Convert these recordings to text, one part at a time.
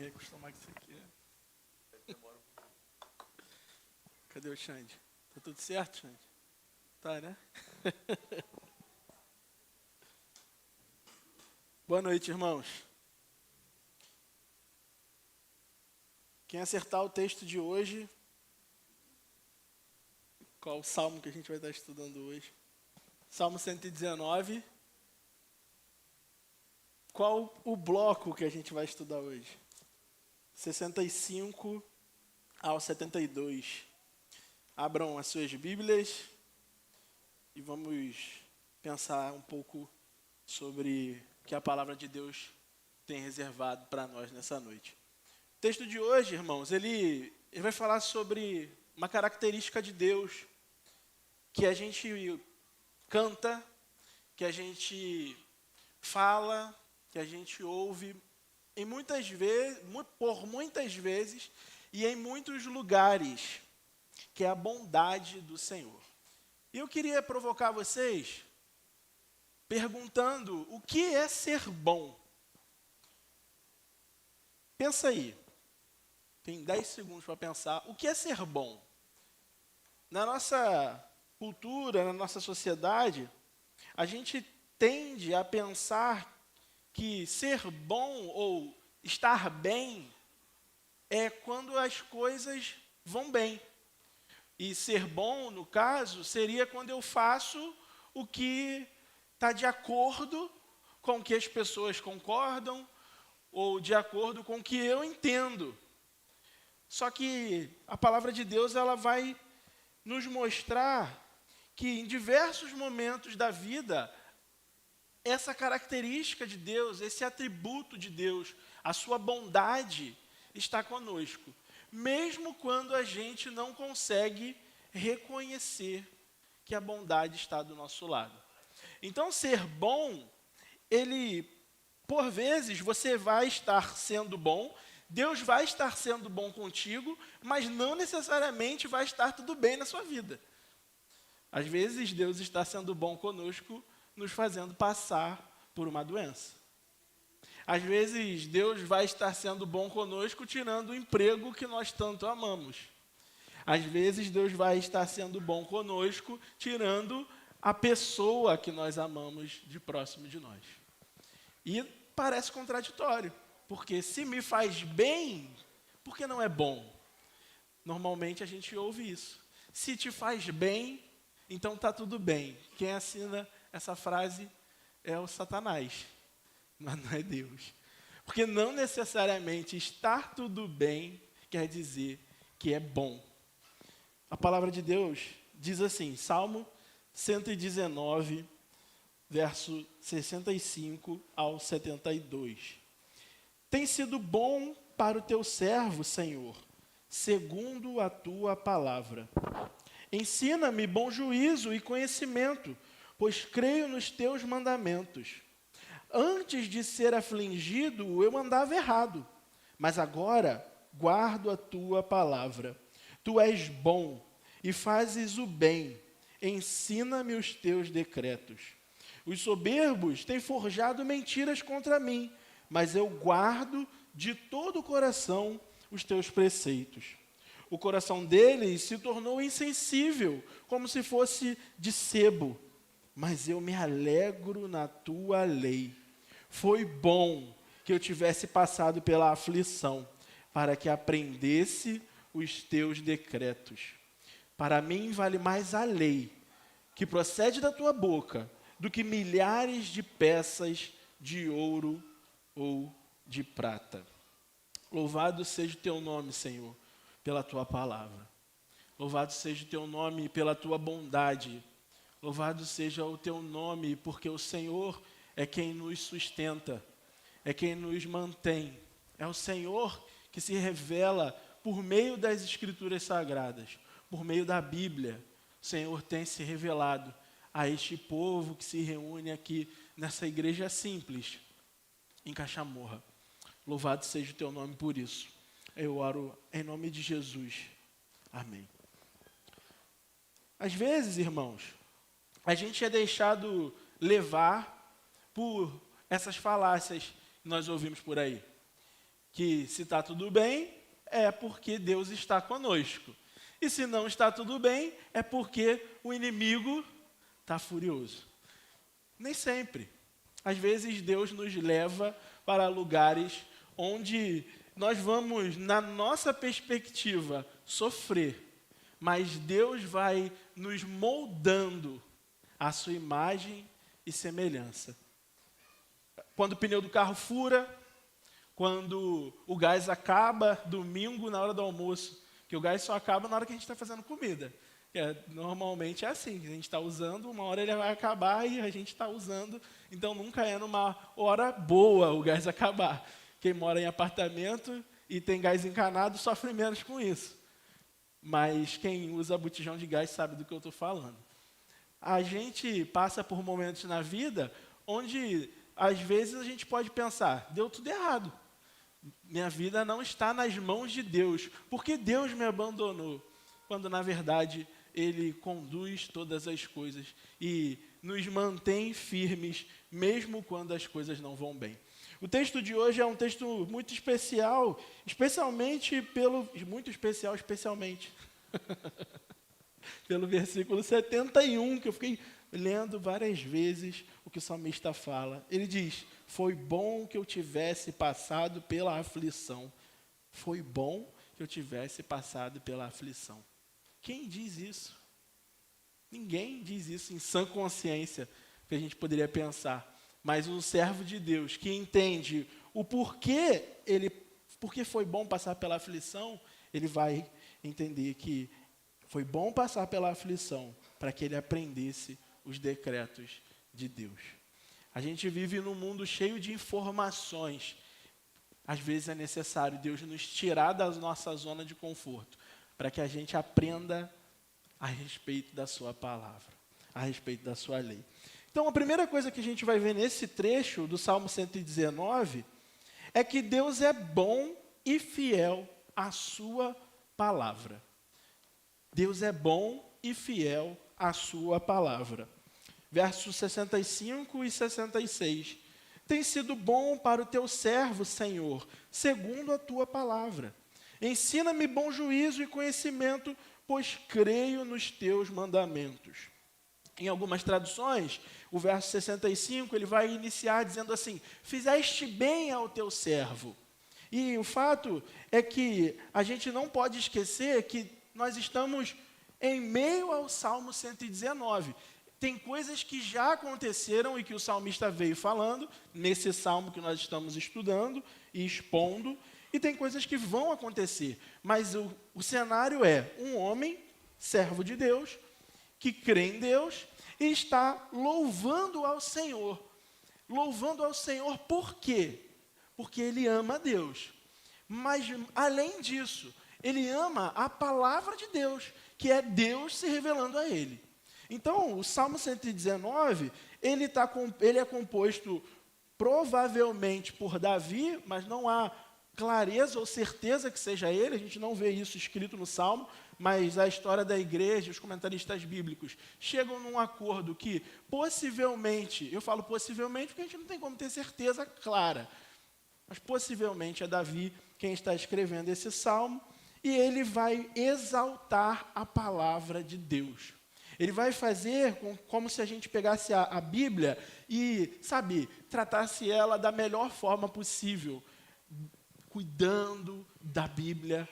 me acostumar com isso aqui. Cadê o Xande? Tá tudo certo, Xande? Tá, né? Boa noite, irmãos. Quem acertar o texto de hoje, qual o salmo que a gente vai estar estudando hoje? Salmo 119. Qual o bloco que a gente vai estudar hoje? 65 ao 72. Abram as suas Bíblias e vamos pensar um pouco sobre o que a palavra de Deus tem reservado para nós nessa noite. O texto de hoje, irmãos, ele vai falar sobre uma característica de Deus que a gente canta, que a gente fala, que a gente ouve por muitas vezes e em muitos lugares, que é a bondade do Senhor. E eu queria provocar vocês perguntando o que é ser bom. Pensa aí. Tem 10 segundos para pensar. O que é ser bom? Na nossa cultura, na nossa sociedade, a gente tende a pensar que ser bom ou estar bem é quando as coisas vão bem. E ser bom, no caso, seria quando eu faço o que está de acordo com o que as pessoas concordam ou de acordo com o que eu entendo. Só que a palavra de Deus ela vai nos mostrar que em diversos momentos da vida, essa característica de Deus, esse atributo de Deus, a sua bondade está conosco. Mesmo quando a gente não consegue reconhecer que a bondade está do nosso lado. Então, ser bom, por vezes, você vai estar sendo bom, Deus vai estar sendo bom contigo, mas não necessariamente vai estar tudo bem na sua vida. Às vezes, Deus está sendo bom conosco, nos fazendo passar por uma doença. Às vezes, Deus vai estar sendo bom conosco, tirando o emprego que nós tanto amamos. Às vezes, Deus vai estar sendo bom conosco, tirando a pessoa que nós amamos de próximo de nós. E parece contraditório, porque se me faz bem, por que não é bom? Normalmente a gente ouve isso. Se te faz bem, então está tudo bem. Quem assina essa frase é o Satanás, mas não é Deus. Porque não necessariamente estar tudo bem quer dizer que é bom. A palavra de Deus diz assim, Salmo 119, verso 65 ao 72. Tem sido bom para o teu servo, Senhor, segundo a tua palavra. Ensina-me bom juízo e conhecimento, pois creio nos teus mandamentos. Antes de ser afligido, eu andava errado, mas agora guardo a tua palavra. Tu és bom e fazes o bem. Ensina-me os teus decretos. Os soberbos têm forjado mentiras contra mim, mas eu guardo de todo o coração os teus preceitos. O coração deles se tornou insensível, como se fosse de sebo, mas eu me alegro na tua lei. Foi bom que eu tivesse passado pela aflição, para que aprendesse os teus decretos. Para mim vale mais a lei, que procede da tua boca, do que milhares de peças de ouro ou de prata. Louvado seja o teu nome, Senhor, pela tua palavra. Louvado seja o teu nome pela tua bondade. Louvado seja o teu nome, porque o Senhor é quem nos sustenta, é quem nos mantém. É o Senhor que se revela por meio das Escrituras Sagradas, por meio da Bíblia. O Senhor tem se revelado a este povo que se reúne aqui nessa igreja simples, em Cachamorra. Louvado seja o teu nome por isso. Eu oro em nome de Jesus. Amém. Às vezes, irmãos, a gente é deixado levar por essas falácias que nós ouvimos por aí. que se está tudo bem, é porque Deus está conosco. E se não está tudo bem, é porque o inimigo está furioso. Nem sempre. Às vezes Deus nos leva para lugares onde nós vamos, na nossa perspectiva, sofrer. Mas Deus vai nos moldando à sua imagem e semelhança. Quando o pneu do carro fura, quando o gás acaba, domingo na hora do almoço, que o gás só acaba na hora que a gente está fazendo comida. Normalmente é assim, a gente está usando, uma hora ele vai acabar e a gente está usando, então nunca é numa hora boa o gás acabar. Quem mora em apartamento e tem gás encanado sofre menos com isso. Mas quem usa botijão de gás sabe do que eu estou falando. A gente passa por momentos na vida onde, às vezes, a gente pode pensar, deu tudo errado. Minha vida não está nas mãos de Deus, porque Deus me abandonou. Quando, na verdade, Ele conduz todas as coisas e nos mantém firmes, mesmo quando as coisas não vão bem. O texto de hoje é um texto muito especial, especialmente pelo versículo 71, que eu fiquei lendo várias vezes o que o salmista fala. Ele diz, foi bom que eu tivesse passado pela aflição. Foi bom que eu tivesse passado pela aflição. Quem diz isso? Ninguém diz isso em sã consciência, que a gente poderia pensar. Mas um servo de Deus que entende o porquê foi bom passar pela aflição, ele vai entender que foi bom passar pela aflição para que ele aprendesse os decretos de Deus. A gente vive num mundo cheio de informações. Às vezes é necessário Deus nos tirar da nossa zona de conforto para que a gente aprenda a respeito da sua palavra, a respeito da sua lei. Então, a primeira coisa que a gente vai ver nesse trecho do Salmo 119 é que Deus é bom e fiel à sua palavra. Deus é bom e fiel à sua palavra. Versos 65 e 66. Tem sido bom para o teu servo, Senhor, segundo a tua palavra. Ensina-me bom juízo e conhecimento, pois creio nos teus mandamentos. Em algumas traduções, o verso 65, ele vai iniciar dizendo assim, fizeste bem ao teu servo. E o fato é que a gente não pode esquecer que nós estamos em meio ao Salmo 119. Tem coisas que já aconteceram e que o salmista veio falando, nesse salmo que nós estamos estudando e expondo, e tem coisas que vão acontecer. Mas o cenário é um homem, servo de Deus, que crê em Deus e está louvando ao Senhor. Louvando ao Senhor por quê? Porque ele ama a Deus. Mas, além disso, ele ama a palavra de Deus, que é Deus se revelando a ele. Então, o Salmo 119, ele é composto provavelmente por Davi, mas não há clareza ou certeza que seja ele, a gente não vê isso escrito no Salmo, mas a história da igreja, os comentaristas bíblicos, chegam num acordo que possivelmente, eu falo possivelmente porque a gente não tem como ter certeza clara, mas possivelmente é Davi quem está escrevendo esse Salmo, e ele vai exaltar a palavra de Deus. Ele vai fazer como se a gente pegasse a Bíblia e, tratasse ela da melhor forma possível, cuidando da Bíblia,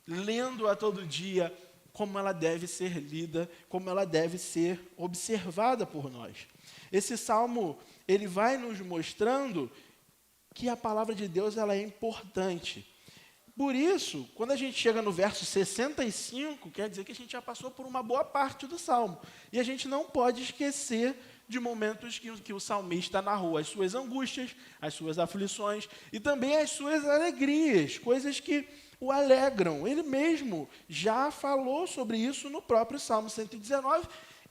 lendo-a todo dia, como ela deve ser lida, como ela deve ser observada por nós. Esse salmo, ele vai nos mostrando que a palavra de Deus ela é importante. Por isso, quando a gente chega no verso 65, quer dizer que a gente já passou por uma boa parte do salmo. E a gente não pode esquecer de momentos que o salmista narrou as suas angústias, as suas aflições e também as suas alegrias, coisas que o alegram. Ele mesmo já falou sobre isso no próprio Salmo 119,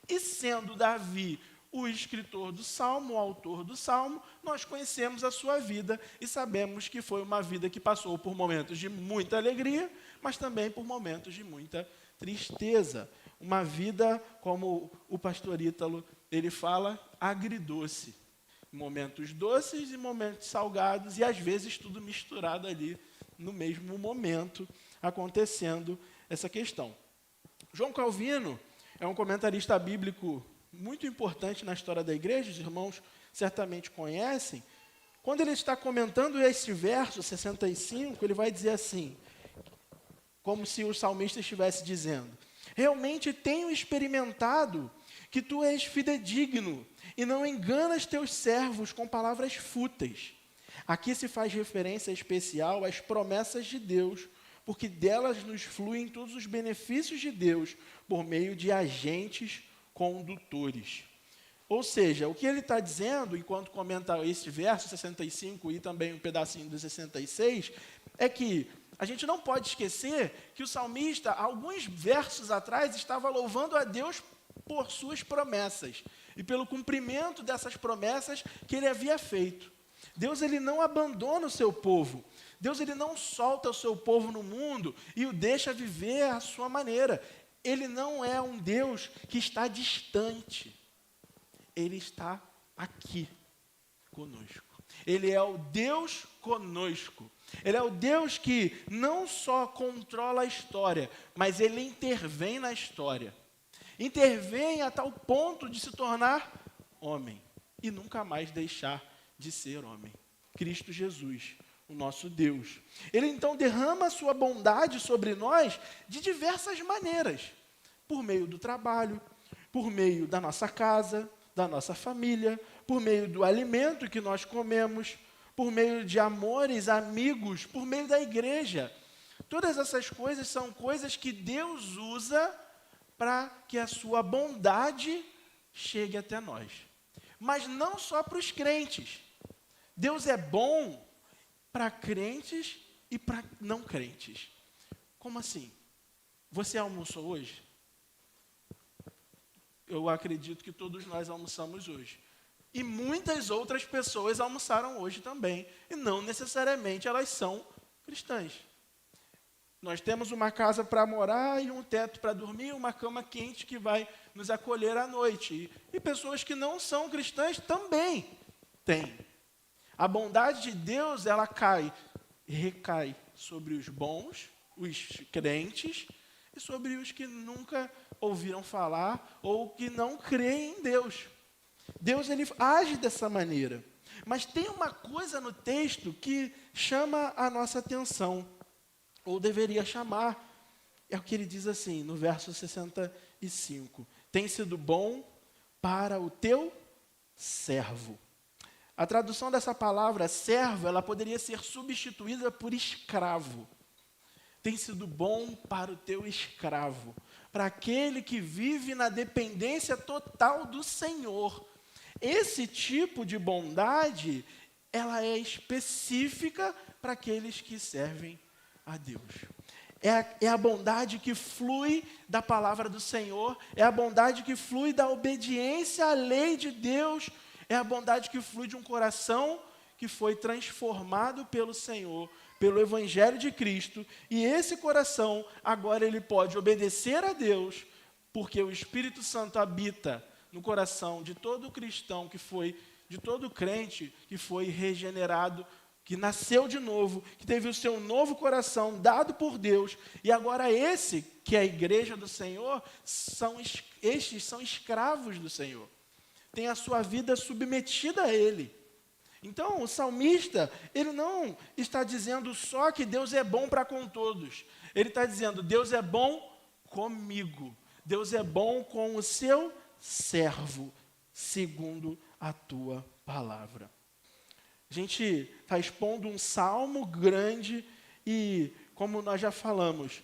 e sendo Davi o escritor do Salmo, o autor do Salmo, nós conhecemos a sua vida e sabemos que foi uma vida que passou por momentos de muita alegria, mas também por momentos de muita tristeza. Uma vida, como o pastor Ítalo, ele fala, agridoce. Momentos doces e momentos salgados, e às vezes tudo misturado ali no mesmo momento acontecendo essa questão. João Calvino é um comentarista bíblico muito importante na história da igreja, os irmãos certamente conhecem. Quando ele está comentando esse verso 65, ele vai dizer assim, como se o salmista estivesse dizendo: realmente tenho experimentado que tu és fidedigno e não enganas teus servos com palavras fúteis. Aqui se faz referência especial às promessas de Deus, porque delas nos fluem todos os benefícios de Deus por meio de agentes condutores. Ou seja, o que ele está dizendo, enquanto comenta esse verso 65 e também um pedacinho do 66, é que a gente não pode esquecer que o salmista, alguns versos atrás, estava louvando a Deus por suas promessas e pelo cumprimento dessas promessas que ele havia feito. Deus, ele não abandona o seu povo. Deus, ele não solta o seu povo no mundo e o deixa viver à sua maneira. Ele não é um Deus que está distante. Ele está aqui conosco. Ele é o Deus conosco. Ele é o Deus que não só controla a história, mas ele intervém na história. Intervém a tal ponto de se tornar homem e nunca mais deixar de ser homem. Cristo Jesus, o nosso Deus. Ele então derrama a sua bondade sobre nós de diversas maneiras. Por meio do trabalho, por meio da nossa casa, da nossa família, por meio do alimento que nós comemos, por meio de amores, amigos, por meio da igreja. Todas essas coisas são coisas que Deus usa para que a sua bondade chegue até nós. Mas não só para os crentes. Deus é bom para crentes e para não crentes. Como assim? Você almoçou hoje? Eu acredito que todos nós almoçamos hoje. E muitas outras pessoas almoçaram hoje também. E não necessariamente elas são cristãs. Nós temos uma casa para morar e um teto para dormir, uma cama quente que vai nos acolher à noite. E pessoas que não são cristãs também têm. A bondade de Deus, ela recai sobre os bons, os crentes, e sobre os que nunca ouviram falar ou que não creem em Deus. Deus, ele age dessa maneira. Mas tem uma coisa no texto que chama a nossa atenção, ou deveria chamar. É o que ele diz assim, no verso 65. Tem sido bom para o teu servo. A tradução dessa palavra, servo, ela poderia ser substituída por escravo. Tem sido bom para o teu escravo, para aquele que vive na dependência total do Senhor. Esse tipo de bondade, ela é específica para aqueles que servem a Deus. É a bondade que flui da palavra do Senhor, é a bondade que flui da obediência à lei de Deus, é a bondade que flui de um coração que foi transformado pelo Senhor, pelo Evangelho de Cristo, e esse coração, agora ele pode obedecer a Deus, porque o Espírito Santo habita no coração de todo cristão de todo crente que foi regenerado, que nasceu de novo, que teve o seu novo coração dado por Deus, e agora esse, que é a igreja do Senhor, estes são escravos do Senhor. Tem a sua vida submetida a Ele. Então, o salmista, ele não está dizendo só que Deus é bom para com todos. Ele está dizendo, Deus é bom comigo. Deus é bom com o seu servo, segundo a tua palavra. A gente está expondo um salmo grande e, como nós já falamos,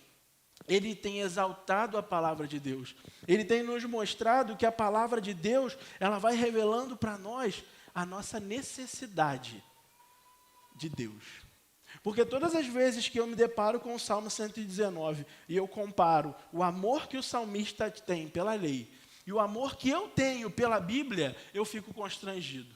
ele tem exaltado a palavra de Deus. Ele tem nos mostrado que a palavra de Deus, ela vai revelando para nós a nossa necessidade de Deus. Porque todas as vezes que eu me deparo com o Salmo 119 e eu comparo o amor que o salmista tem pela lei e o amor que eu tenho pela Bíblia, eu fico constrangido.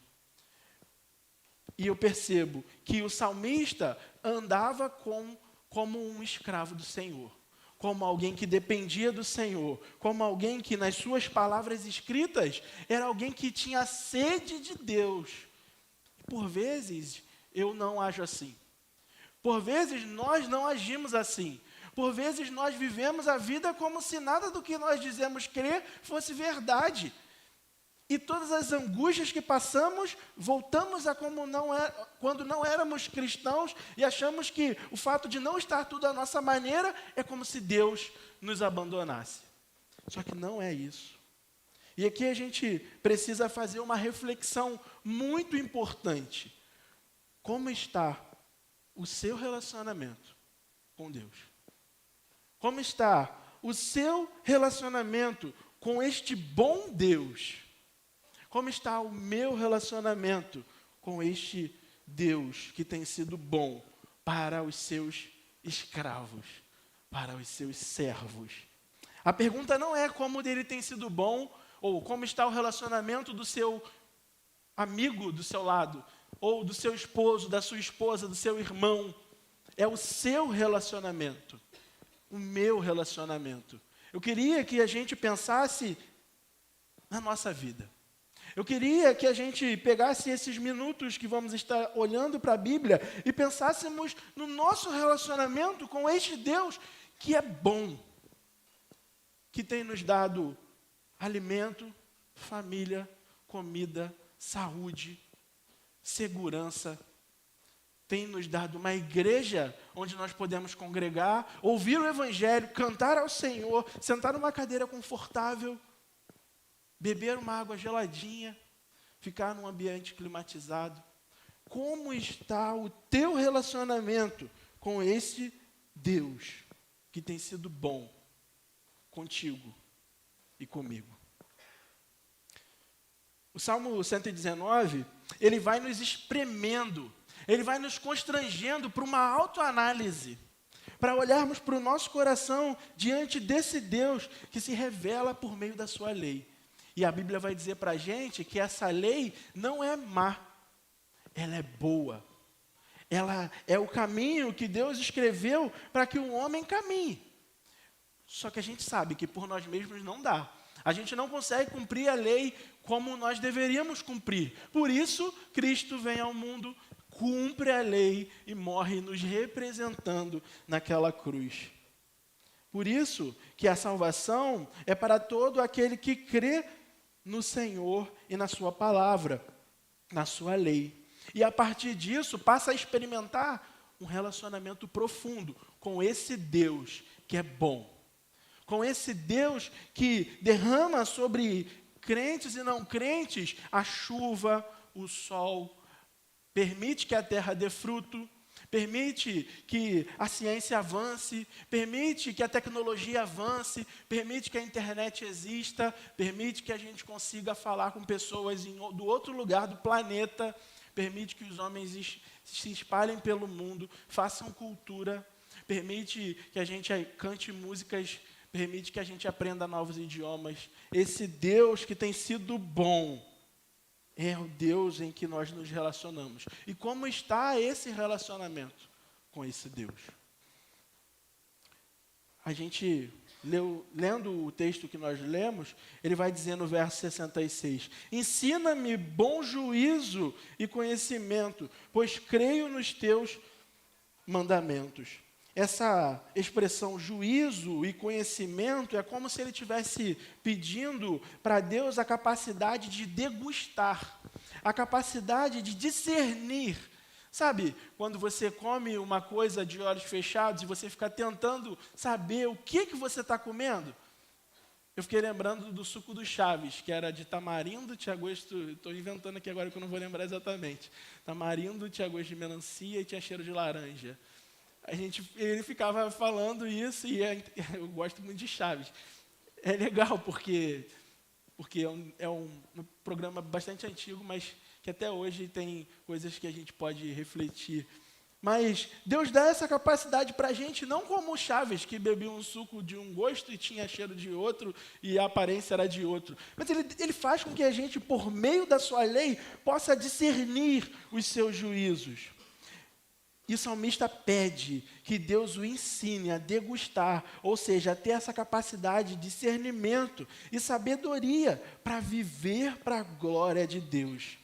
E eu percebo que o salmista andava como um escravo do Senhor, como alguém que dependia do Senhor, como alguém que nas suas palavras escritas era alguém que tinha sede de Deus. Por vezes eu não ajo assim. Por vezes nós não agimos assim. Por vezes nós vivemos a vida como se nada do que nós dizemos crer fosse verdade. E todas as angústias que passamos, voltamos a como não é, quando não éramos cristãos e achamos que o fato de não estar tudo à nossa maneira é como se Deus nos abandonasse. Só que não é isso. E aqui a gente precisa fazer uma reflexão muito importante. Como está o seu relacionamento com Deus? Como está o seu relacionamento com este bom Deus? Como está o meu relacionamento com este Deus que tem sido bom para os seus escravos, para os seus servos? A pergunta não é como ele tem sido bom, ou como está o relacionamento do seu amigo do seu lado, ou do seu esposo, da sua esposa, do seu irmão. É o seu relacionamento, o meu relacionamento. Eu queria que a gente pensasse na nossa vida. Eu queria que a gente pegasse esses minutos que vamos estar olhando para a Bíblia e pensássemos no nosso relacionamento com este Deus que é bom, que tem nos dado alimento, família, comida, saúde, segurança. Tem nos dado uma igreja onde nós podemos congregar, ouvir o Evangelho, cantar ao Senhor, sentar numa cadeira confortável, beber uma água geladinha, ficar num ambiente climatizado. Como está o teu relacionamento com esse Deus que tem sido bom contigo e comigo? O Salmo 119, ele vai nos espremendo, ele vai nos constrangendo para uma autoanálise, para olharmos para o nosso coração diante desse Deus que se revela por meio da sua lei. E a Bíblia vai dizer para a gente que essa lei não é má, ela é boa. Ela é o caminho que Deus escreveu para que o homem caminhe. Só que a gente sabe que por nós mesmos não dá. A gente não consegue cumprir a lei como nós deveríamos cumprir. Por isso, Cristo vem ao mundo, cumpre a lei e morre nos representando naquela cruz. Por isso que a salvação é para todo aquele que crê no Senhor e na sua palavra, na sua lei. E a partir disso passa a experimentar um relacionamento profundo com esse Deus que é bom. Com esse Deus que derrama sobre crentes e não crentes a chuva, o sol, permite que a terra dê fruto, permite que a ciência avance, permite que a tecnologia avance, permite que a internet exista, permite que a gente consiga falar com pessoas do outro lugar do planeta, permite que os homens se espalhem pelo mundo, façam cultura, permite que a gente cante músicas, permite que a gente aprenda novos idiomas. Esse Deus que tem sido bom é o Deus em que nós nos relacionamos. E como está esse relacionamento com esse Deus? A gente, lendo o texto que nós lemos, ele vai dizer no verso 66, ensina-me bom juízo e conhecimento, pois creio nos teus mandamentos. Essa expressão juízo e conhecimento é como se ele estivesse pedindo para Deus a capacidade de degustar, a capacidade de discernir. Sabe, quando você come uma coisa de olhos fechados e você fica tentando saber o que você está comendo? Eu fiquei lembrando do suco do Chaves, que era de tamarindo, tinha gosto, estou inventando aqui agora que eu não vou lembrar exatamente. Tamarindo, tinha gosto de melancia e tinha cheiro de laranja. Ele ficava falando isso e eu gosto muito de Chaves. É legal porque é um programa bastante antigo, mas que até hoje tem coisas que a gente pode refletir. Mas Deus dá essa capacidade para a gente, não como o Chaves, que bebia um suco de um gosto e tinha cheiro de outro e a aparência era de outro. Mas ele faz com que a gente, por meio da sua lei, possa discernir os seus juízos. E o salmista pede que Deus o ensine a degustar, ou seja, a ter essa capacidade de discernimento e sabedoria para viver para a glória de Deus.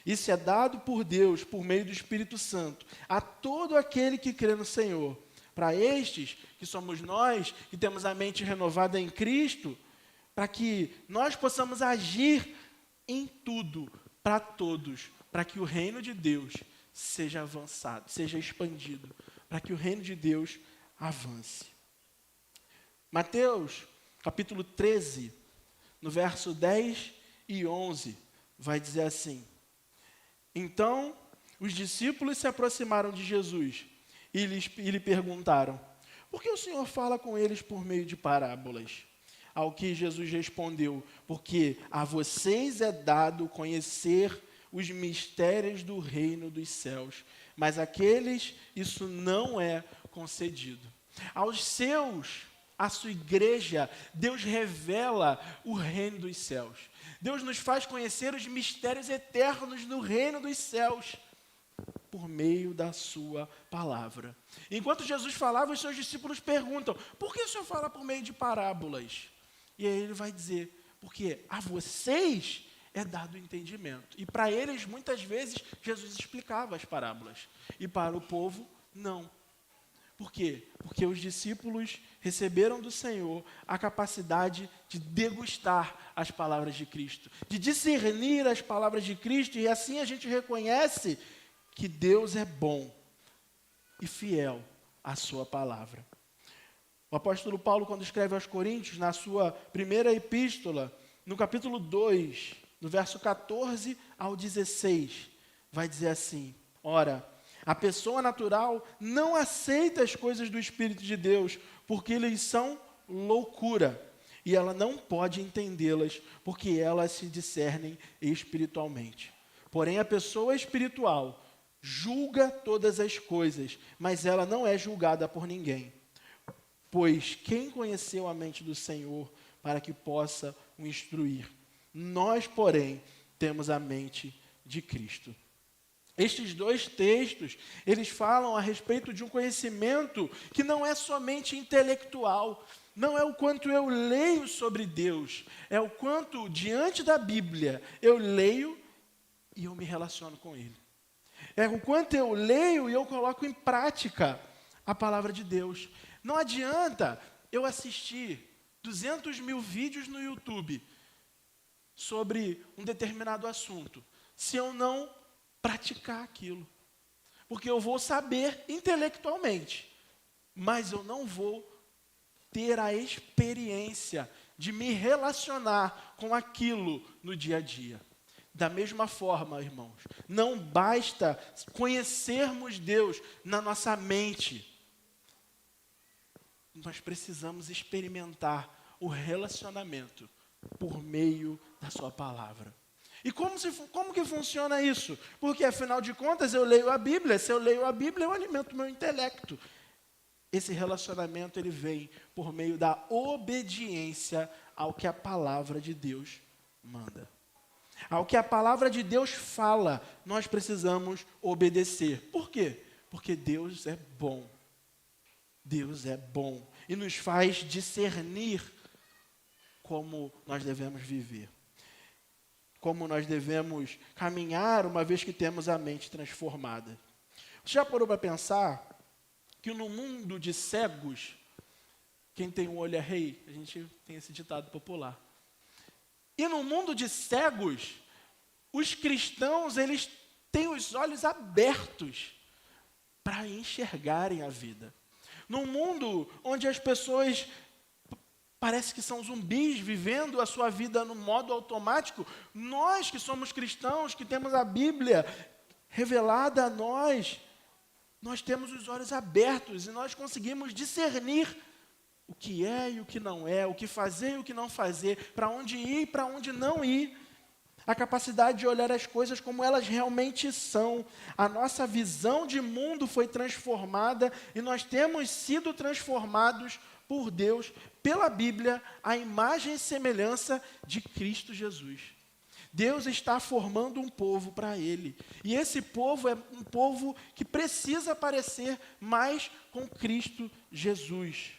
Isso é dado por Deus, por meio do Espírito Santo, a todo aquele que crê no Senhor. Para estes, que somos nós, que temos a mente renovada em Cristo, para que nós possamos agir em tudo, para todos, para que o reino de Deus seja avançado, seja expandido, para que o reino de Deus avance. Mateus, capítulo 13, no verso 10 e 11, vai dizer assim: Então, os discípulos se aproximaram de Jesus e lhe perguntaram: por que o Senhor fala com eles por meio de parábolas? Ao que Jesus respondeu: porque a vocês é dado conhecer os mistérios do reino dos céus, mas àqueles isso não é concedido. Aos seus, à sua igreja, Deus revela o reino dos céus. Deus nos faz conhecer os mistérios eternos do reino dos céus por meio da sua palavra. Enquanto Jesus falava, os seus discípulos perguntam: por que o Senhor fala por meio de parábolas? E aí ele vai dizer: porque a vocês é dado o entendimento. E para eles, muitas vezes, Jesus explicava as parábolas. E para o povo, não. Por quê? Porque os discípulos receberam do Senhor a capacidade de degustar as palavras de Cristo, de discernir as palavras de Cristo, e assim a gente reconhece que Deus é bom e fiel à sua palavra. O apóstolo Paulo, quando escreve aos Coríntios, na sua primeira epístola, no capítulo 2, no verso 14 ao 16, vai dizer assim: ora, a pessoa natural não aceita as coisas do Espírito de Deus, porque eles são loucura, e ela não pode entendê-las, porque elas se discernem espiritualmente. Porém, a pessoa espiritual julga todas as coisas, mas ela não é julgada por ninguém. Pois quem conheceu a mente do Senhor para que possa o instruir? Nós, porém, temos a mente de Cristo. Estes dois textos, eles falam a respeito de um conhecimento que não é somente intelectual, não é o quanto eu leio sobre Deus, é o quanto, diante da Bíblia, eu leio e eu me relaciono com Ele. É o quanto eu leio e eu coloco em prática a palavra de Deus. Não adianta eu assistir 200 mil vídeos no YouTube sobre um determinado assunto, se eu não praticar aquilo. Porque eu vou saber intelectualmente, mas eu não vou ter a experiência de me relacionar com aquilo no dia a dia. Da mesma forma, irmãos, não basta conhecermos Deus na nossa mente. Nós precisamos experimentar o relacionamento por meio da sua palavra. E como que funciona isso? Porque, afinal de contas, eu leio a Bíblia. Se eu leio a Bíblia, eu alimento o meu intelecto. Esse relacionamento, ele vem por meio da obediência ao que a palavra de Deus manda. Ao que a palavra de Deus fala, nós precisamos obedecer. Por quê? Porque Deus é bom. Deus é bom e nos faz discernir como nós devemos viver. Como nós devemos caminhar uma vez que temos a mente transformada. Você já parou para pensar que no mundo de cegos, quem tem um olho é rei? A gente tem esse ditado popular. E no mundo de cegos, os cristãos, eles têm os olhos abertos para enxergarem a vida. Num mundo onde as pessoas parece que são zumbis vivendo a sua vida no modo automático, nós que somos cristãos, que temos a Bíblia revelada a nós temos os olhos abertos e nós conseguimos discernir o que é e o que não é, o que fazer e o que não fazer, para onde ir e para onde não ir. A capacidade de olhar as coisas como elas realmente são. A nossa visão de mundo foi transformada e nós temos sido transformados por Deus, pela Bíblia, à imagem e semelhança de Cristo Jesus. Deus está formando um povo para Ele. E esse povo é um povo que precisa parecer mais com Cristo Jesus.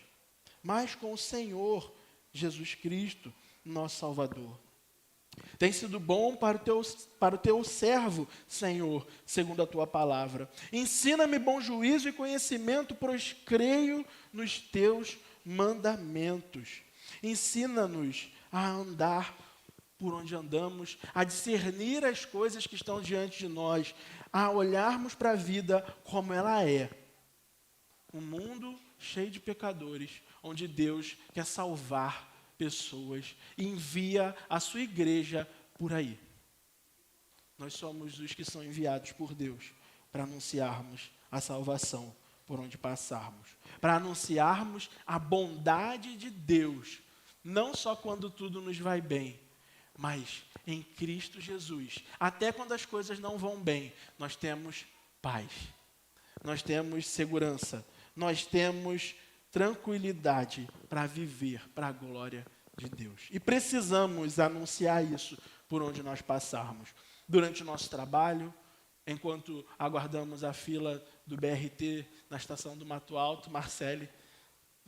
Mais com o Senhor Jesus Cristo, nosso Salvador. Tem sido bom para o teu servo, Senhor, segundo a tua palavra. Ensina-me bom juízo e conhecimento, pois creio nos teus mandamentos. Ensina-nos a andar por onde andamos, a discernir as coisas que estão diante de nós, a olharmos para a vida como ela é. Um mundo cheio de pecadores, onde Deus quer salvar pessoas e envia a sua igreja por aí. Nós somos os que são enviados por Deus para anunciarmos a salvação por onde passarmos, para anunciarmos a bondade de Deus, não só quando tudo nos vai bem, mas em Cristo Jesus. Até quando as coisas não vão bem, nós temos paz, nós temos segurança, nós temos tranquilidade para viver para a glória de Deus. E precisamos anunciar isso por onde nós passarmos. Durante o nosso trabalho, enquanto aguardamos a fila do BRT na estação do Mato Alto, Marcele,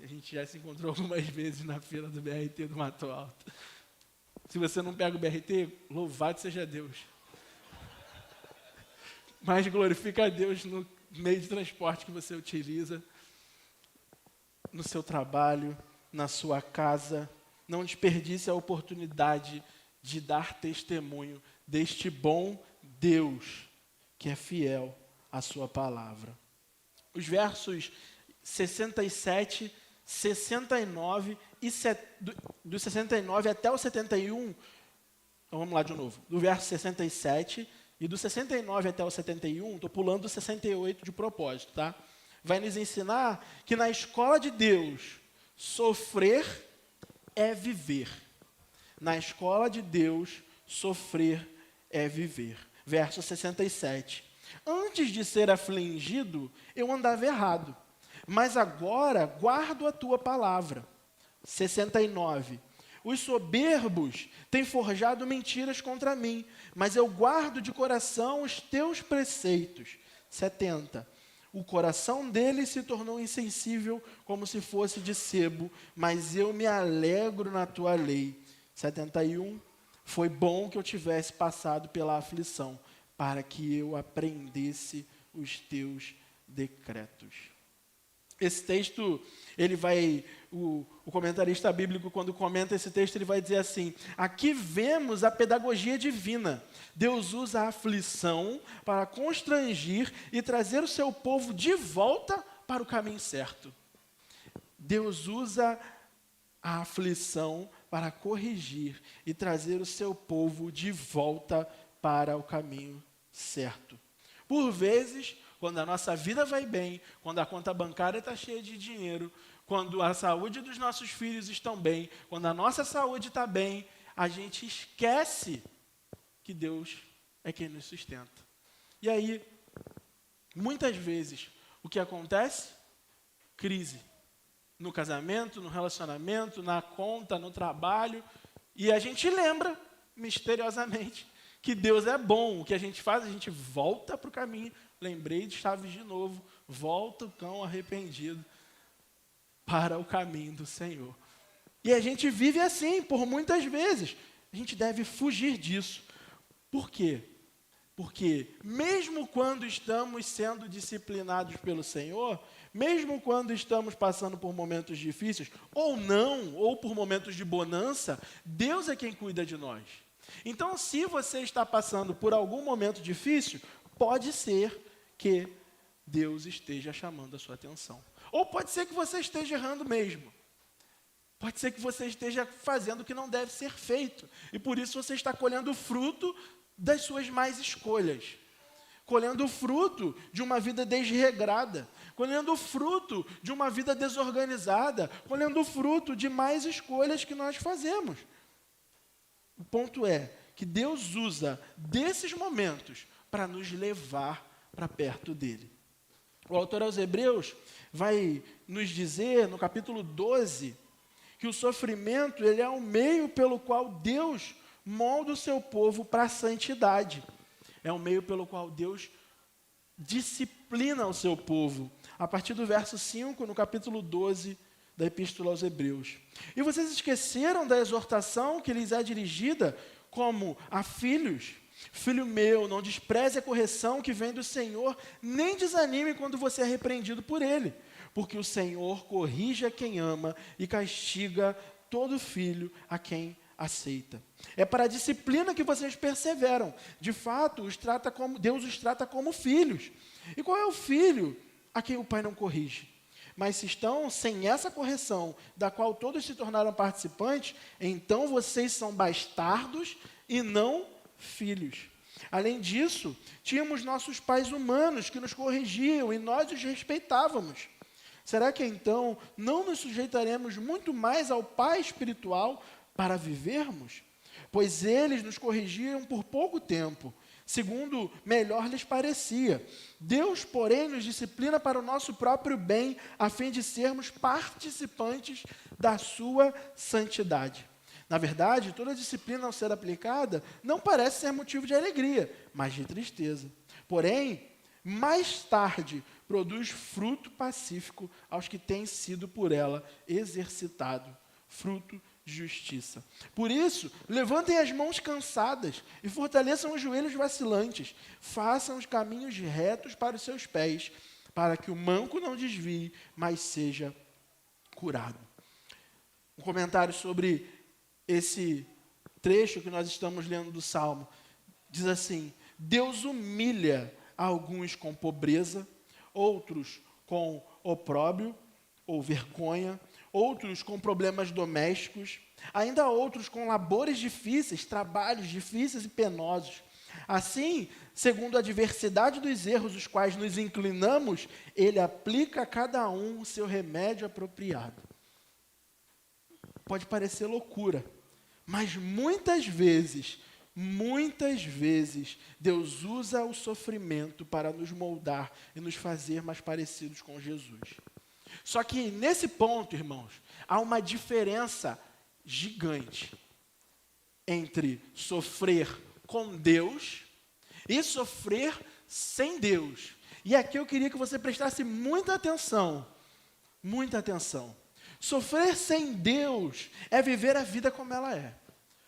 a gente já se encontrou algumas vezes na fila do BRT do Mato Alto. Se você não pega o BRT, louvado seja Deus. Mas glorifica a Deus no meio de transporte que você utiliza, no seu trabalho, na sua casa. Não desperdice a oportunidade de dar testemunho deste bom Deus que é fiel à sua palavra. Os versos 67, 69 e do 69 até o 71, então vamos lá de novo, do verso 67 e do 69 até o 71, estou pulando o 68 de propósito, tá? Vai nos ensinar que na escola de Deus, sofrer é viver. Na escola de Deus, sofrer é viver. Verso 67. Antes de ser afligido, eu andava errado, mas agora guardo a tua palavra. 69. Os soberbos têm forjado mentiras contra mim, mas eu guardo de coração os teus preceitos. 70. O coração deles se tornou insensível, como se fosse de sebo, mas eu me alegro na tua lei. 71. Foi bom que eu tivesse passado pela aflição, para que eu aprendesse os teus decretos. Esse texto, o comentarista bíblico, quando comenta esse texto, ele vai dizer assim: aqui vemos a pedagogia divina. Deus usa a aflição para constrangir e trazer o seu povo de volta para o caminho certo. Deus usa a aflição para corrigir e trazer o seu povo de volta para o caminho certo. Por vezes, quando a nossa vida vai bem, quando a conta bancária está cheia de dinheiro, quando a saúde dos nossos filhos estão bem, quando a nossa saúde está bem, a gente esquece que Deus é quem nos sustenta. E aí, muitas vezes, o que acontece? Crise. No casamento, no relacionamento, na conta, no trabalho. E a gente lembra, misteriosamente, que Deus é bom. O que a gente faz? A gente volta para o caminho. Lembrei de Chaves de novo. Volta o cão arrependido para o caminho do Senhor. E a gente vive assim por muitas vezes. A gente deve fugir disso. Por quê? Porque mesmo quando estamos sendo disciplinados pelo Senhor, mesmo quando estamos passando por momentos difíceis, ou não, ou por momentos de bonança, Deus é quem cuida de nós. Então, se você está passando por algum momento difícil, pode ser que Deus esteja chamando a sua atenção. Ou pode ser que você esteja errando mesmo. Pode ser que você esteja fazendo o que não deve ser feito. E por isso você está colhendo o fruto das suas más escolhas. Colhendo o fruto de uma vida desregrada. Colhendo o fruto de uma vida desorganizada. Colhendo o fruto de más escolhas que nós fazemos. O ponto é que Deus usa desses momentos para nos levar para perto dele. O autor aos Hebreus vai nos dizer, no capítulo 12, que o sofrimento ele é o meio pelo qual Deus molda o seu povo para a santidade. É o meio pelo qual Deus disciplina o seu povo. A partir do verso 5, no capítulo 12 da Epístola aos Hebreus. E vocês esqueceram da exortação que lhes é dirigida como a filhos. Filho meu, não despreze a correção que vem do Senhor, nem desanime quando você é repreendido por Ele, porque o Senhor corrige a quem ama e castiga todo filho a quem aceita. É para a disciplina que vocês perseveram. De fato, Deus os trata como filhos. E qual é o filho a quem o pai não corrige? Mas se estão sem essa correção, da qual todos se tornaram participantes, então vocês são bastardos e não filhos. Além disso, tínhamos nossos pais humanos que nos corrigiam e nós os respeitávamos. Será que então não nos sujeitaremos muito mais ao Pai espiritual para vivermos? Pois eles nos corrigiam por pouco tempo, segundo melhor lhes parecia. Deus, porém, nos disciplina para o nosso próprio bem, a fim de sermos participantes da sua santidade. Na verdade, toda disciplina ao ser aplicada não parece ser motivo de alegria, mas de tristeza. Porém, mais tarde, produz fruto pacífico aos que têm sido por ela exercitado, fruto de justiça. Por isso, levantem as mãos cansadas e fortaleçam os joelhos vacilantes. Façam os caminhos retos para os seus pés, para que o manco não desvie, mas seja curado. Um comentário sobre esse trecho que nós estamos lendo do Salmo. Diz assim: Deus humilha alguns com pobreza, outros com opróbrio ou vergonha, outros com problemas domésticos, ainda outros com labores difíceis, trabalhos difíceis e penosos. Assim, segundo a diversidade dos erros os quais nos inclinamos, Ele aplica a cada um o seu remédio apropriado. Pode parecer loucura, mas muitas vezes, Deus usa o sofrimento para nos moldar e nos fazer mais parecidos com Jesus. Só que nesse ponto, irmãos, há uma diferença gigante entre sofrer com Deus e sofrer sem Deus. E aqui eu queria que você prestasse muita atenção, muita atenção. Sofrer sem Deus é viver a vida como ela é.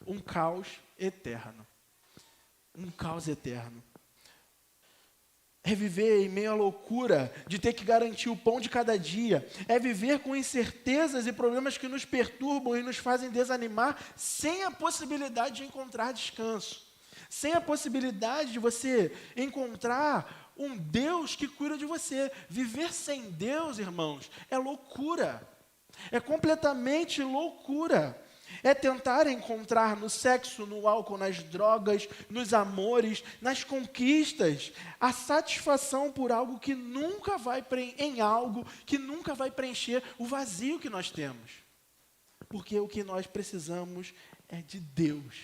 Um caos eterno. Um caos eterno. É viver em meio à loucura de ter que garantir o pão de cada dia. É viver com incertezas e problemas que nos perturbam e nos fazem desanimar, sem a possibilidade de encontrar descanso. Sem a possibilidade de você encontrar um Deus que cuida de você. Viver sem Deus, irmãos, é loucura. É completamente loucura. É tentar encontrar no sexo, no álcool, nas drogas, nos amores, nas conquistas, a satisfação por algo que nunca vai preencher o vazio que nós temos. Porque o que nós precisamos é de Deus.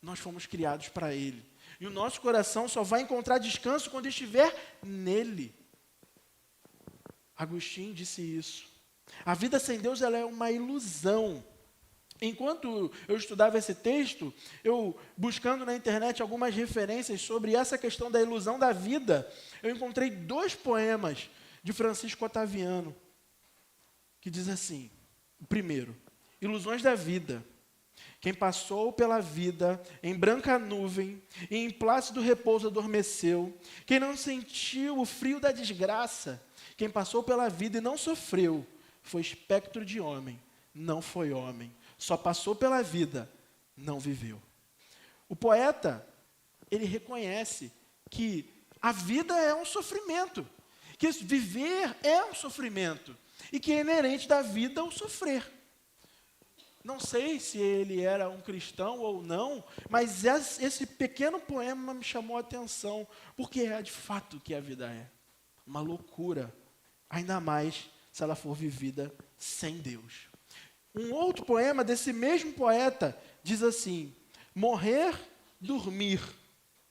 Nós fomos criados para Ele. E o nosso coração só vai encontrar descanso quando estiver nele. Agostinho disse isso. A vida sem Deus, ela é uma ilusão. Enquanto eu estudava esse texto, eu buscando na internet algumas referências sobre essa questão da ilusão da vida, eu encontrei 2 poemas de Francisco Otaviano, que diz assim: o primeiro, ilusões da vida. Quem passou pela vida em branca nuvem e em plácido repouso adormeceu. Quem não sentiu o frio da desgraça. Quem passou pela vida e não sofreu, foi espectro de homem, não foi homem. Só passou pela vida, não viveu. O poeta, ele reconhece que a vida é um sofrimento, que viver é um sofrimento, e que é inerente da vida o sofrer. Não sei se ele era um cristão ou não, mas esse pequeno poema me chamou a atenção, porque é de fato que a vida é. Uma loucura, ainda mais se ela for vivida sem Deus. Um outro poema desse mesmo poeta diz assim: morrer, dormir,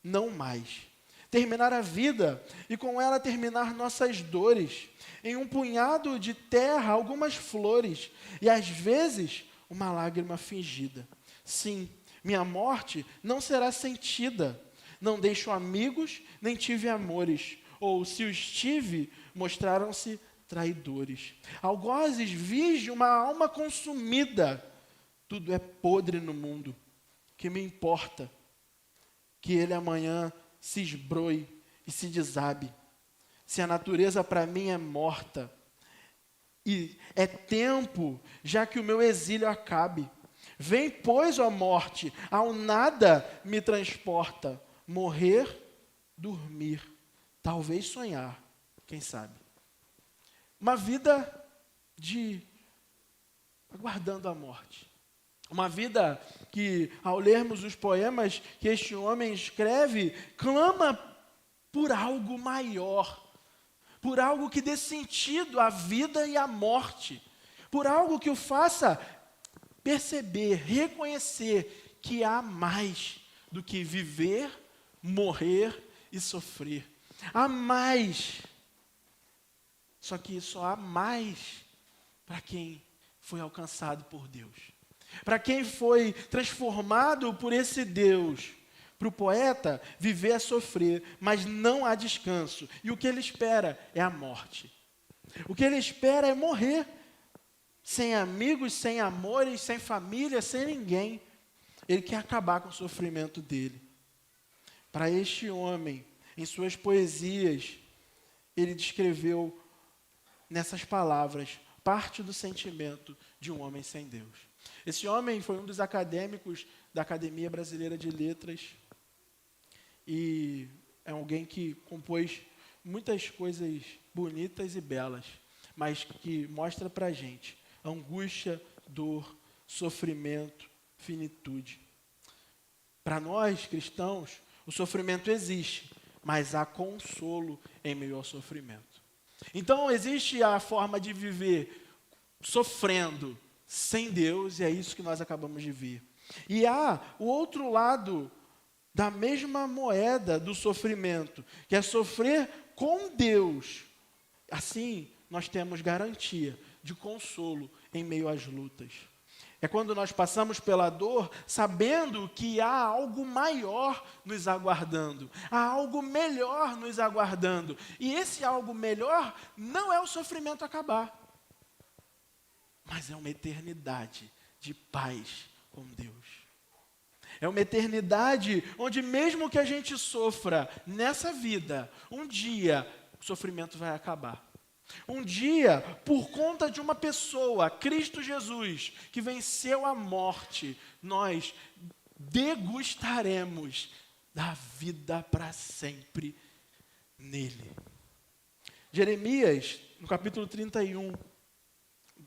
não mais. Terminar a vida e com ela terminar nossas dores. Em um punhado de terra, algumas flores e às vezes uma lágrima fingida. Sim, minha morte não será sentida. Não deixo amigos, nem tive amores. Ou, se os tive, mostraram-se traidores. Algozes vis de uma alma consumida. Tudo é podre no mundo. que me importa que ele amanhã se esbroe e se desabe. Se a natureza para mim é morta, e é tempo, já que o meu exílio acabe. Vem, pois, ó morte, ao nada me transporta. Morrer, dormir, talvez sonhar, quem sabe. Uma vida de aguardando a morte. Uma vida que, ao lermos os poemas que este homem escreve, clama por algo maior, por algo que dê sentido à vida e à morte, por algo que o faça perceber, reconhecer que há mais do que viver, morrer e sofrer. Há mais. Só que só há mais para quem foi alcançado por Deus. Para quem foi transformado por esse Deus. Para o poeta, viver é sofrer, mas não há descanso. E o que ele espera é a morte. O que ele espera é morrer. Sem amigos, sem amores, sem família, sem ninguém. Ele quer acabar com o sofrimento dele. Para este homem, em suas poesias, ele descreveu nessas palavras parte do sentimento de um homem sem Deus. Esse homem foi um dos acadêmicos da Academia Brasileira de Letras e é alguém que compôs muitas coisas bonitas e belas, mas que mostra para a gente angústia, dor, sofrimento, finitude. Para nós, cristãos, o sofrimento existe, mas há consolo em meio ao sofrimento. Então, existe a forma de viver sofrendo sem Deus, e é isso que nós acabamos de ver. E há o outro lado da mesma moeda do sofrimento, que é sofrer com Deus. Assim, nós temos garantia de consolo em meio às lutas. É quando nós passamos pela dor, sabendo que há algo maior nos aguardando, há algo melhor nos aguardando. E esse algo melhor não é o sofrimento acabar, mas é uma eternidade de paz com Deus. É uma eternidade onde mesmo que a gente sofra nessa vida, um dia o sofrimento vai acabar. Um dia, por conta de uma pessoa, Cristo Jesus, que venceu a morte, nós degustaremos da vida para sempre nele. Jeremias, no capítulo 31,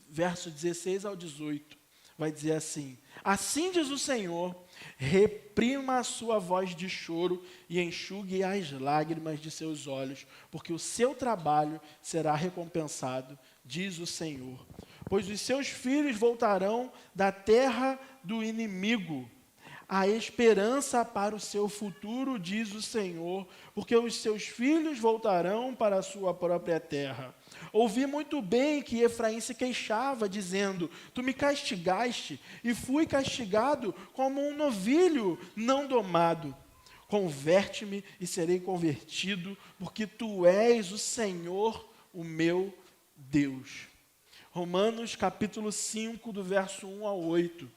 verso 16 ao 18, vai dizer assim: assim diz o Senhor, reprima a sua voz de choro e enxugue as lágrimas de seus olhos, porque o seu trabalho será recompensado, diz o Senhor. Pois os seus filhos voltarão da terra do inimigo, a esperança para o seu futuro, diz o Senhor, porque os seus filhos voltarão para a sua própria terra. Ouvi muito bem que Efraim se queixava, dizendo: tu me castigaste, e fui castigado como um novilho não domado. Converte-me e serei convertido, porque tu és o Senhor, o meu Deus. Romanos capítulo 5, do verso 1 ao 8,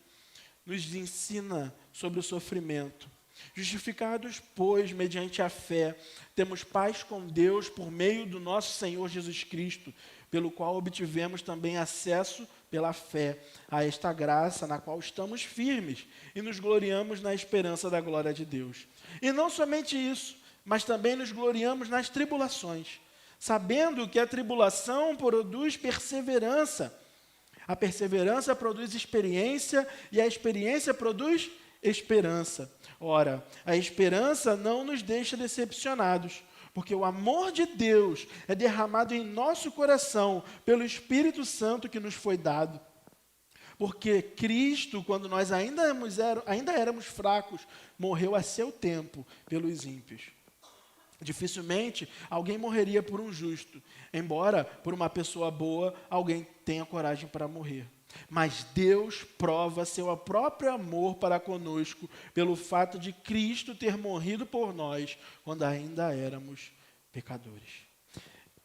nos ensina sobre o sofrimento. Justificados, pois, mediante a fé, temos paz com Deus por meio do nosso Senhor Jesus Cristo, pelo qual obtivemos também acesso pela fé a esta graça na qual estamos firmes e nos gloriamos na esperança da glória de Deus. E não somente isso, mas também nos gloriamos nas tribulações, sabendo que a tribulação produz perseverança. A perseverança produz experiência e a experiência produz esperança. Ora, a esperança não nos deixa decepcionados, porque o amor de Deus é derramado em nosso coração pelo Espírito Santo que nos foi dado. Porque Cristo, quando nós ainda éramos fracos, morreu a seu tempo pelos ímpios. Dificilmente alguém morreria por um justo, embora por uma pessoa boa alguém tenha coragem para morrer. Mas Deus prova seu próprio amor para conosco pelo fato de Cristo ter morrido por nós quando ainda éramos pecadores.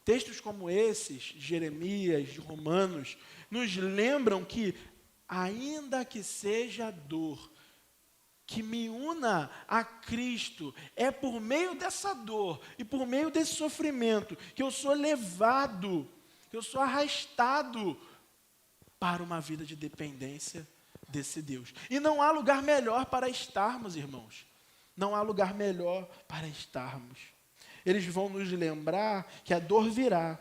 Textos como esses, de Jeremias, de Romanos, nos lembram que, ainda que seja dor, que me una a Cristo. É por meio dessa dor e por meio desse sofrimento que eu sou levado, que eu sou arrastado para uma vida de dependência desse Deus. E não há lugar melhor para estarmos, irmãos. Não há lugar melhor para estarmos. Eles vão nos lembrar que a dor virá,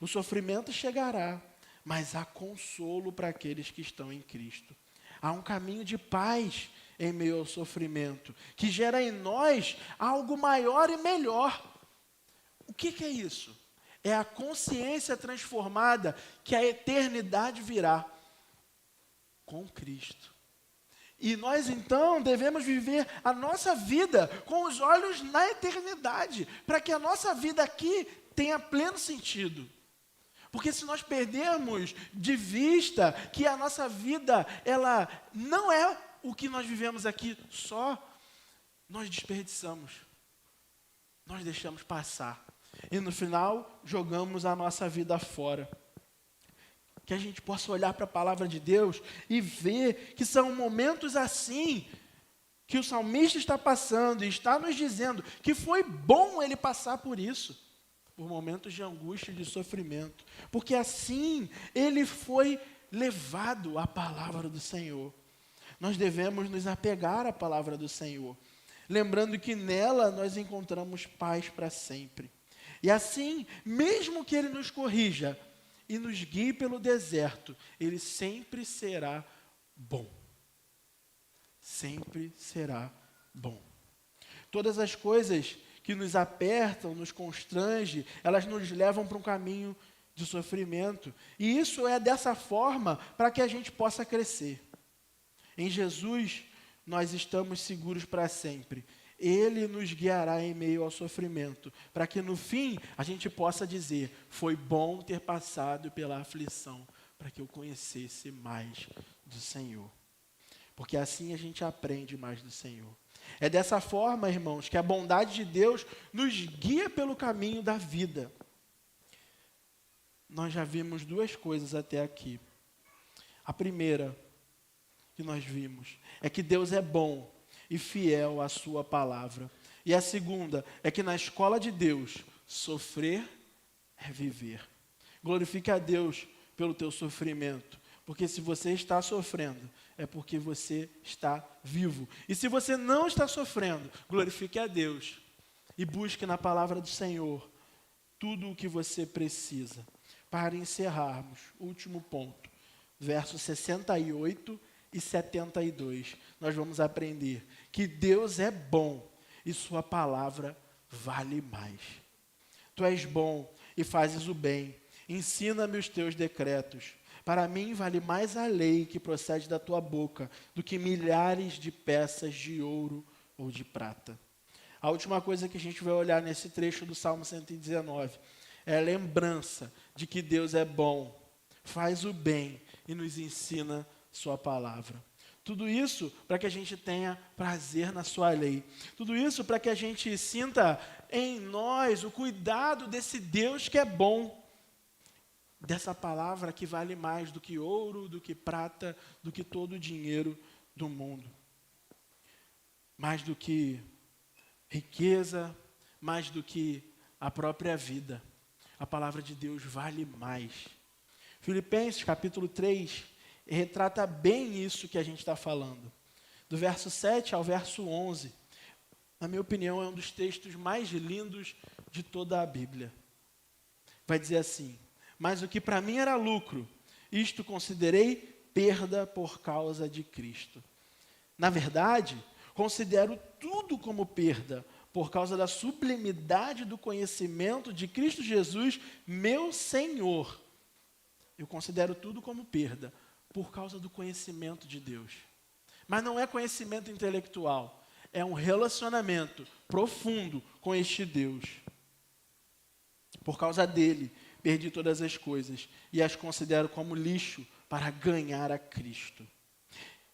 o sofrimento chegará, mas há consolo para aqueles que estão em Cristo. Há um caminho de paz em meio ao sofrimento, que gera em nós algo maior e melhor. O que é isso? É a consciência transformada que a eternidade virá com Cristo. E nós então devemos viver a nossa vida com os olhos na eternidade, para que a nossa vida aqui tenha pleno sentido. Porque se nós perdermos de vista que a nossa vida, ela não é o que nós vivemos aqui só, nós desperdiçamos, nós deixamos passar. E no final, jogamos a nossa vida fora. Que a gente possa olhar para a palavra de Deus e ver que são momentos assim que o salmista está passando e está nos dizendo que foi bom ele passar por isso, por momentos de angústia e de sofrimento, porque assim ele foi levado à palavra do Senhor. Nós devemos nos apegar à palavra do Senhor, lembrando que nela nós encontramos paz para sempre. E assim, mesmo que ele nos corrija e nos guie pelo deserto, ele sempre será bom. Sempre será bom. Todas as coisas que nos apertam, nos constrangem, elas nos levam para um caminho de sofrimento. E isso é dessa forma para que a gente possa crescer. Em Jesus, nós estamos seguros para sempre. Ele nos guiará em meio ao sofrimento, para que no fim a gente possa dizer, foi bom ter passado pela aflição, para que eu conhecesse mais do Senhor. Porque assim a gente aprende mais do Senhor. É dessa forma, irmãos, que a bondade de Deus nos guia pelo caminho da vida. Nós já vimos duas coisas até aqui. A primeira que nós vimos é que Deus é bom e fiel à sua palavra. E a segunda é que na escola de Deus, sofrer é viver. Glorifique a Deus pelo teu sofrimento, porque se você está sofrendo, é porque você está vivo. E se você não está sofrendo, glorifique a Deus e busque na palavra do Senhor tudo o que você precisa. Para encerrarmos, último ponto, versos 68 e 72, nós vamos aprender que Deus é bom e sua palavra vale mais. Tu és bom e fazes o bem, ensina-me os teus decretos. Para mim vale mais a lei que procede da tua boca do que milhares de peças de ouro ou de prata. A última coisa que a gente vai olhar nesse trecho do Salmo 119 é a lembrança de que Deus é bom, faz o bem e nos ensina sua palavra. Tudo isso para que a gente tenha prazer na sua lei. Tudo isso para que a gente sinta em nós o cuidado desse Deus que é bom. Dessa palavra que vale mais do que ouro, do que prata, do que todo o dinheiro do mundo. Mais do que riqueza, mais do que a própria vida. A palavra de Deus vale mais. Filipenses capítulo 3 retrata bem isso que a gente está falando. Do verso 7 ao verso 11, na minha opinião, é um dos textos mais lindos de toda a Bíblia. Vai dizer assim: mas o que para mim era lucro, isto considerei perda por causa de Cristo. Na verdade, considero tudo como perda, por causa da sublimidade do conhecimento de Cristo Jesus, meu Senhor. Eu considero tudo como perda, por causa do conhecimento de Deus. Mas não é conhecimento intelectual, é um relacionamento profundo com este Deus. Por causa dele, perdi todas as coisas e as considero como lixo para ganhar a Cristo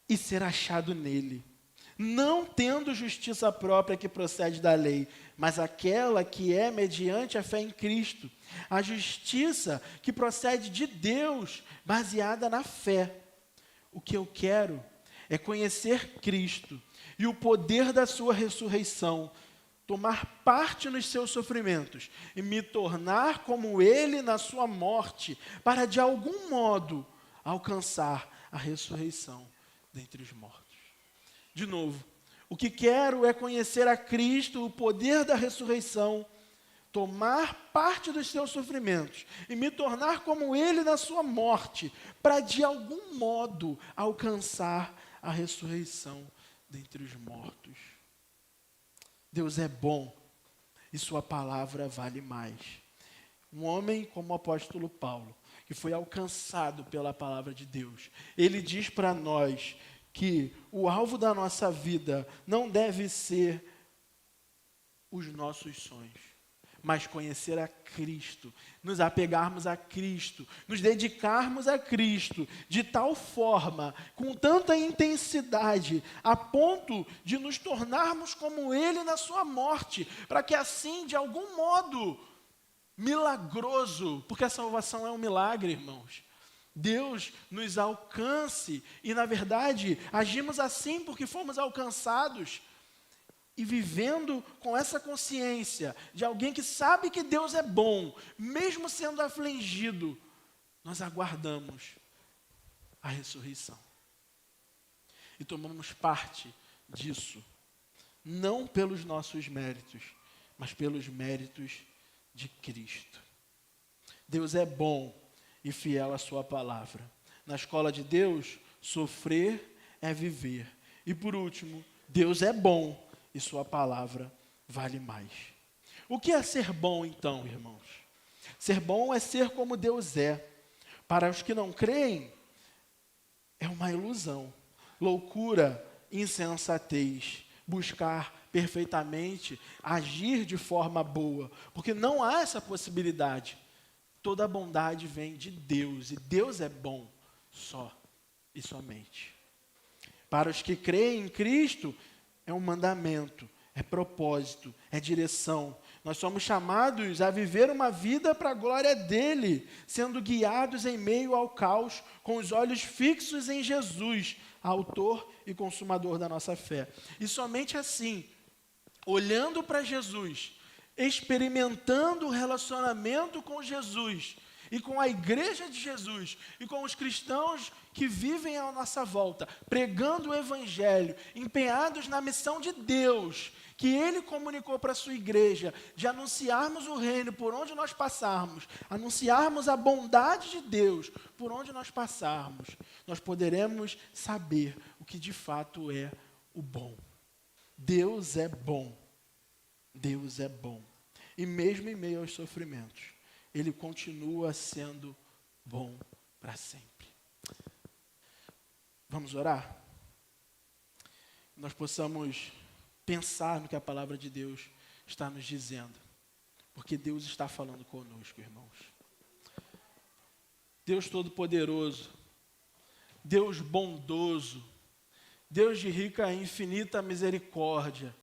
e ser achado nele, não tendo justiça própria que procede da lei, mas aquela que é mediante a fé em Cristo, a justiça que procede de Deus, baseada na fé. O que eu quero é conhecer Cristo e o poder da sua ressurreição, tomar parte nos seus sofrimentos e me tornar como ele na sua morte, para de algum modo alcançar a ressurreição dentre os mortos. De novo, o que quero é conhecer a Cristo, o poder da ressurreição, tomar parte dos seus sofrimentos e me tornar como ele na sua morte, para de algum modo alcançar a ressurreição dentre os mortos. Deus é bom e sua palavra vale mais. Um homem como o apóstolo Paulo, que foi alcançado pela palavra de Deus, ele diz para nós que o alvo da nossa vida não deve ser os nossos sonhos, mas conhecer a Cristo, nos apegarmos a Cristo, nos dedicarmos a Cristo de tal forma, com tanta intensidade, a ponto de nos tornarmos como Ele na sua morte, para que assim, de algum modo milagroso, porque a salvação é um milagre, irmãos, Deus nos alcance, e na verdade, agimos assim porque fomos alcançados, e vivendo com essa consciência de alguém que sabe que Deus é bom, mesmo sendo afligido, nós aguardamos a ressurreição. E tomamos parte disso, não pelos nossos méritos, mas pelos méritos de Cristo. Deus é bom e fiel à sua palavra. Na escola de Deus, sofrer é viver. E por último, Deus é bom e sua palavra vale mais. O que é ser bom, então, irmãos? Ser bom é ser como Deus é. Para os que não creem, é uma ilusão, loucura, insensatez, buscar perfeitamente, agir de forma boa, porque não há essa possibilidade. Toda a bondade vem de Deus, e Deus é bom só e somente. Para os que creem em Cristo, é um mandamento, é propósito, é direção. Nós somos chamados a viver uma vida para a glória dele, sendo guiados em meio ao caos, com os olhos fixos em Jesus, autor e consumador da nossa fé. E somente assim, olhando para Jesus, experimentando o relacionamento com Jesus, e com a igreja de Jesus, e com os cristãos que vivem à nossa volta, pregando o evangelho, empenhados na missão de Deus, que Ele comunicou para a sua igreja, de anunciarmos o reino por onde nós passarmos, anunciarmos a bondade de Deus por onde nós passarmos, nós poderemos saber o que de fato é o bom. Deus é bom. Deus é bom. E mesmo em meio aos sofrimentos, Ele continua sendo bom para sempre. Vamos orar? Nós possamos pensar no que a palavra de Deus está nos dizendo. Porque Deus está falando conosco, irmãos. Deus Todo-Poderoso, Deus bondoso, Deus de rica e infinita misericórdia,